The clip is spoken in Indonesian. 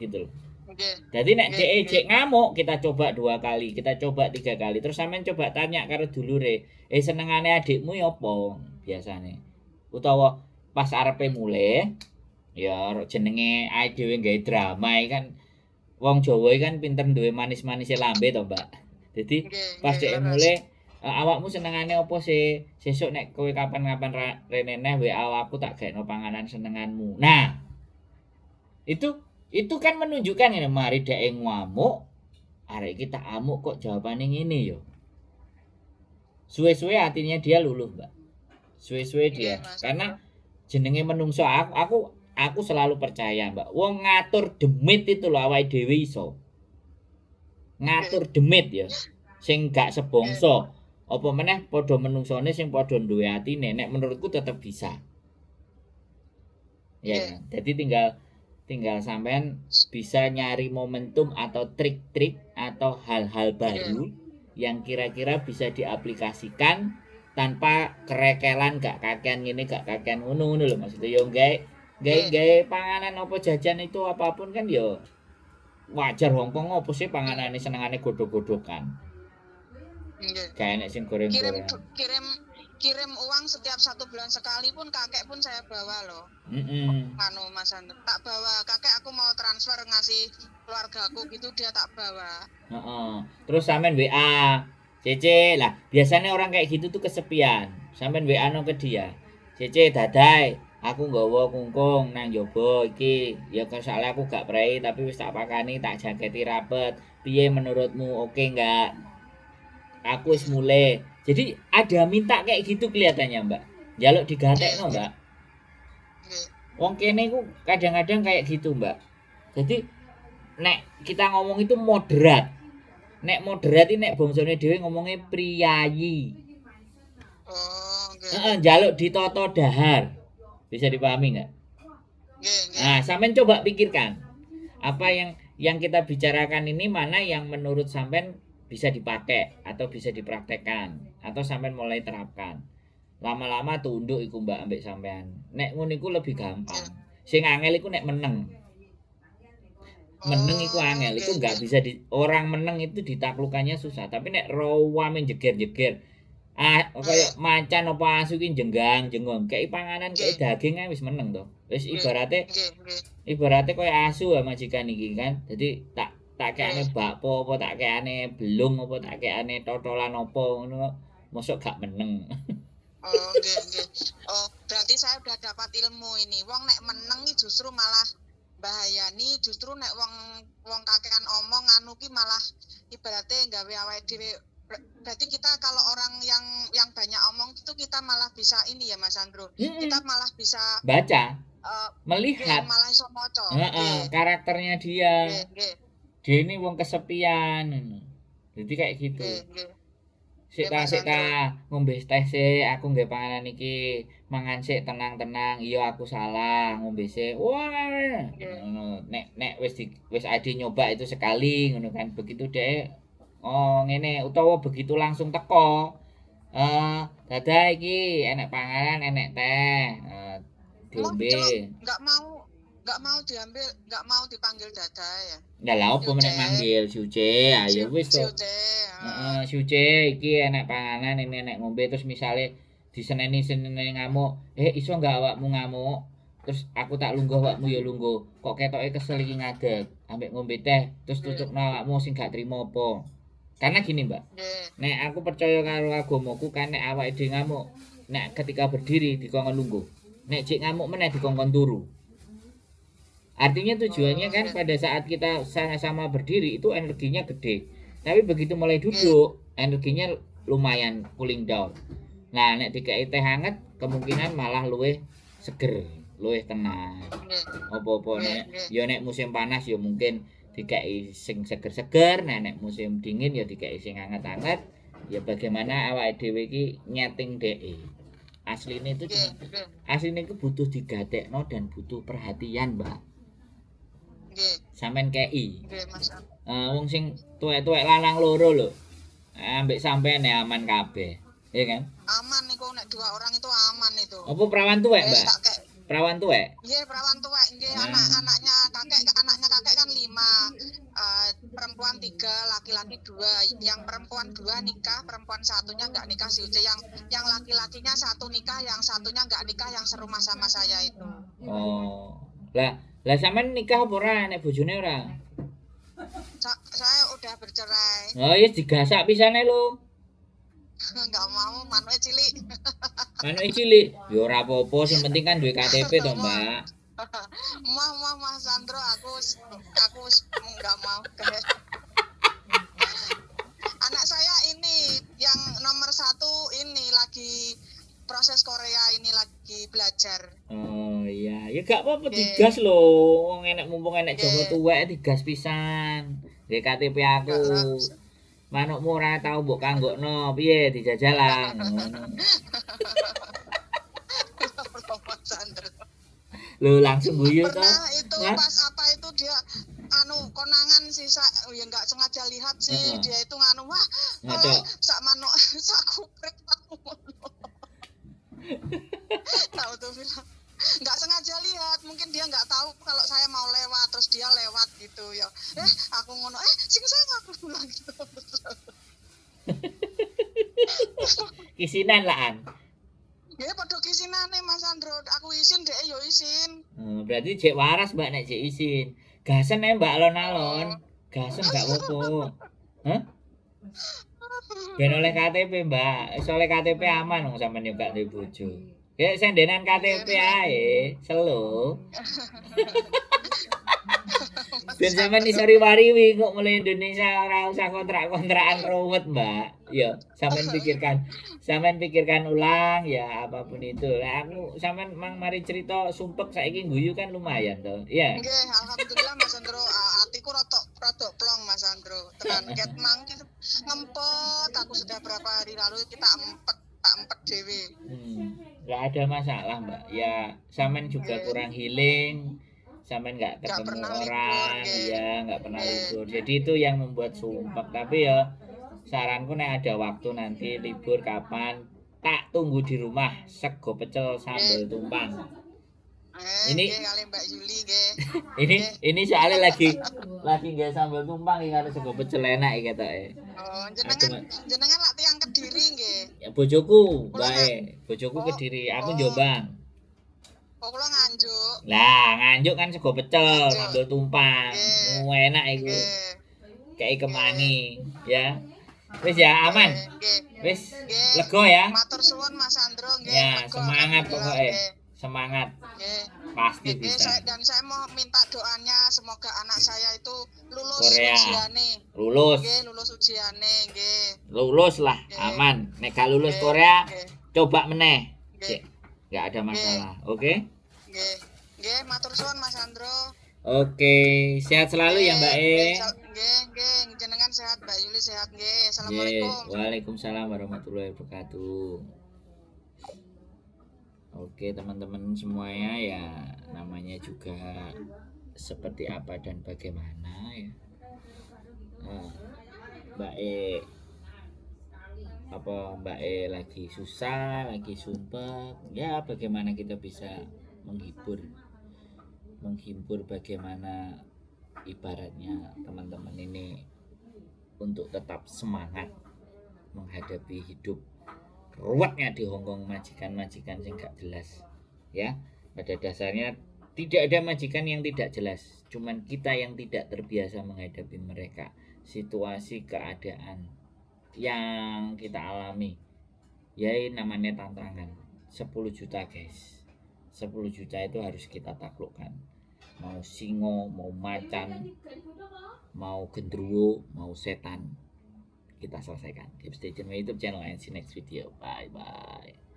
gitu loh. Nggih. Jadi nek Nggih, dhek nggih. jek ngamuk, kita coba 2 kali, kita coba 3 kali, terus sampean coba tanya karo dulure, senengane adikmu ya apa biasane? Utawa pas arepe mulih, ya jenenge awake dhewe gawe drama iki kan wong Jawa iki kan pinter duwe manis-manise lambe to, Mbak. Dadi Nggih, pas nggih, dhek leres. mulih, awakmu senengane apa sih? Sesuk nek kowe kapan-kapan rene neh WA aku tak gaekno panganan senenganmu. Nah, itu kan menunjukkan ngene, mari dhek ngamuk, arek iki tak amuk kok jawabane ngene ya. Suwe-suwe hatinya dia luluh, Mbak. Suwe-suwe Nggih, dia. Mas Andro. Karena jenenge menungso aku selalu percaya, Mbak. Wong ngatur demit itu lho awake dhewe iso. Nggih, Ngatur demit ya. Sing gak nggih. sebangsa. Apa meneh padha menungsone sing padha duwe atine, nek menurutku tetep bisa. Ya Nggih. kan? Jadi tinggal tinggal sampean bisa nyari momentum atau trik-trik atau hal-hal Nggih. baru yang kira-kira bisa diaplikasikan tanpa kerekelan, gak kakean ngene gak kakean ngono lho maksudnya yo Nggih. gawe panganan apa jajan itu apapun kan yo wajar Hongkong apa sih panganane senengane godhog-godhogan. Nggih. Gak enek sing Kirim goreng-goreng. kirim kirim uang setiap 1 bulan sekali pun kakek pun saya bawa loh. Mm-mm. Anu Mas Andro, tak bawa. Kakek aku mau transfer ngasih keluargaku gitu, dia tak bawa. Heeh. Terus sampean WA, Cece lah. Biasanya orang kayak gitu tuh kesepian. Sampean WA no ke dia. Cece dadai, aku nggawa kungkung nang njaba iki. Ya soalnya aku gak prei tapi wis tak pakani, tak jaketi rapet. Piye menurutmu? Oke enggak? Aku wis mulai. Jadi ada minta kayak gitu kelihatannya, Mbak. Jaluk Nggih, digatekno, nggih, Mbak. nggih. Wong kene ku kadang-kadang kayak gitu, Mbak. Jadi nek kita ngomong itu moderat. Nek moderat iki nek bangsane dhewe ngomongnya priyayi. Oh, nggih, Heeh, nggih. njaluk ditata dahar. Bisa dipahami enggak? Nggih, nggih. Nah, sampean coba pikirkan. Apa yang kita bicarakan ini mana yang menurut sampean bisa dipakai atau bisa dipraktekkan atau sampean mulai terapkan. Lama-lama tunduk iku Mbak ambek sampean. Nek ngono iku lebih gampang. Sing angel iku nek meneng. Meneng iku Oh, angel, iku nggih, nggak nggih. bisa orang meneng itu ditaklukannya susah. Tapi nek rawame jeger-jeger, kaya Nggih, macan apa asu ki jenggang, jenggon, kei panganan, kei nggih, daging ae wis meneng to. Wis nggih, nggih, nggih, ibarate kaya asu ya majikan iki kan. Jadi tak tak kekane nggih. bakpo apa tak kekane belung apa tak kekane totolan apa ngono, mosok gak meneng. Oh, nggih, nggih. Oh, berarti saya udah dapat ilmu ini. Wong nek meneng iki justru malah bahayani, justru nek wong kakean omong anu ki malah ibaratnya gawe awake dhewe. Berarti kita kalau orang yang banyak omong itu kita malah bisa ini ya Mas Andro. Kita malah bisa Baca, nggih, melihat, malah iso maca. heeh, Nggih, karakternya dia. nggih, nggih, Dia ini wong kesepian. Jadi kayak gitu. nggih, nggih. Sik Nggih ta Mas sik ta Andro. ngombe teh sik, aku nggawe panganan iki. Mangan sik tenang-tenang. Iya aku salah, ngombe sik. Wah, Nggih. ngono. Nek wis ade nyoba itu sekali ngono kan. Begitu dhek oh ngene utawa begitu langsung teko. Dadah iki enek panganan, enek teh. Mau Diombe. diceluk, nggak mau diambil, nggak mau dipanggil Dada ya. Ya lah opo meneh Siuce, manggil Suce, ayo wis to. siuce. Heeh, Suce iki enek panganan, ini enek ngombe terus misale diseneni ngamuk, iso enggak awakmu ngamuk? Terus aku tak lungguh awakmu ya lungguh. Kok ketoke kesel iki ngadeg, ambek ngombe teh, terus Nggih, tutupno awakmu sing gak trimo apa. Karena gini, Mbak. nggih, Nek aku percaya karo agamaku kan nek awake dhewe ngamuk, nek ketika berdiri dikongkon lungguh. Nek jek ngamuk meneh dikongkon turu. Artinya tujuannya oh, kan nggih, pada saat kita sama-sama berdiri itu energinya gede. Tapi begitu mulai nggih, duduk, energinya lumayan cooling down. Nah, nek dikai teh hangat kemungkinan malah luwih seger, luwih tenang. nggih, Apa-apa nggih, nek nggih, ya nek musim panas ya mungkin dikai sing seger-seger, nah nek musim dingin ya dikai sing hangat-hangat. Ya bagaimana awake dhewe iki nyeting dheke. Asline itu nggih, cuma nggih, asline itu butuh digatekno dan butuh perhatian, Mbak. nggih, Sampean kei. nggih, Mas Andro. Wong sing tuwek-tuwek lanang loro lho. Ambek sampean ya aman kabeh. Iya kan? Aman niku nek 2 orang itu aman itu. Apa perawan tuwek, Wes Mbak? tak kek perawan tuwek. Nggih, perawan tuwek nggih, Ah. anaknya kakek kan 5. Perempuan 3, laki-laki 2. Yang perempuan 2 nikah, perempuan satunya enggak nikah sih. Yang laki-lakinya 1 nikah, yang satunya enggak nikah yang serumah sama saya itu. Oh. Lah sampean nikah apa ora nek bojone ora? Saya udah bercerai. Oh, ya digasak pisane lho. Enggak mau, manuke cilik. Manuke cilik. Ya ora apa-apa, sing penting kan duwe KTP to, Mbak. Mas Sandro, aku enggak mau. Anak saya ini yang nomor 1 ini lagi proses Korea ini lagi belajar. Oh iya, ya gak apa-apa Nggih. digas lho. Wong mumpung enek Jawa Nggih. tuwek digas pisan. Nggih KTP aku. Manukmu ora tau mbok kanggokno, piye dijajalan ngono. Mas Sandro. Lho langsung guyu to. Pernah itu Hah? pas apa itu dia konangan sih ya nggak sengaja lihat sih Heeh. dia itu nganu wah Ngaco. sak manuk sak kupret tahu tuh bilang nggak sengaja lihat mungkin dia nggak tahu kalau saya mau lewat terus dia lewat gitu ya aku ngono sing saya aku bilang gitu. Kisinan lah an. Ya padha kisinane Mas Sandro aku isin dhek yo isin. Berarti jek waras Mbak nek jek isin. Gasen ae Mbak alon-alon. Gasen gak apa-apa. Hah? Ben oleh KTP Mbak. Wis oleh KTP aman wong sampean yo gak duwe bojo. Ya sendenan KTP ae, selo. Ben sampean iso riwariwi kok mulai Indonesia ora usah kontrak-kontrakan ruwet, Mbak. Ya, sampean pikirkan ulang ya apapun itu. Lah aku sampean mari cerita sumpek saiki guyu kan lumayan to. Iya. Nggih, alhamdulillah Mas Sandro, atiku rada plong Mas Sandro. Tenan ket mang ki ngempet aku sudah berapa hari lalu kita tak empet dhewe. Nggak ada masalah Mbak. Ya sampean juga kurang healing. Sampean nggak ketemu pernah orang, libur, ya nggak pernah libur. Jadi itu yang membuat sumpek. Tapi ya saranku nek ada waktu nanti libur kapan tak tunggu di rumah sego pecel sambal tumpang. Ini kali Mbak Yuli nggih. ini soalnya lagi nggak sambal tumpang iki karo sego pecel enak iki ketoke. Oh, jenengan lak tiyang Kediri nggih. Ya bojoku, bojoku Kediri, aku Jombang. Oh, kula Nganjuk. Lah, Nganjuk kan sego pecel, sambal tumpang. Enak iku. Kayak kemangi, ya. Wis ya aman. Wis lega ya. Matur suwun Mas Sandro nggih. Ya, semangat pokoknya. Semangat. Pasti bisa. Dan saya mau minta doanya semoga anak saya itu lulus Korea. ujiane. Lulus. Nggih, lulus ujiane nggih. Lulus lah, aman. Nek gak lulus Korea, coba meneh. Nggak ada masalah, oke? Nggih, matur suwun Mas Sandro. Oke, sehat selalu ya Mbak E. Nggih, jenengan sehat, Mbak Yuli sehat nggih. Assalamualaikum. Waalaikumsalam warahmatullahi wabarakatuh. Oke, teman-teman semuanya ya, namanya juga seperti apa dan bagaimana ya. Nah, Mbak E lagi susah, lagi sumpah, ya bagaimana kita bisa menghibur bagaimana ibaratnya teman-teman ini untuk tetap semangat menghadapi hidup ruwetnya di Hongkong majikan-majikan yang gak jelas ya. Pada dasarnya tidak ada majikan yang tidak jelas, cuman kita yang tidak terbiasa menghadapi mereka, situasi keadaan yang kita alami ya, namanya tantangan. 10 juta guys, 10 juta itu harus kita taklukkan. Mau singo, mau macan, mau gendruwo, mau setan, kita selesaikan. Keep stay tune my YouTube channel and see next video. Bye bye.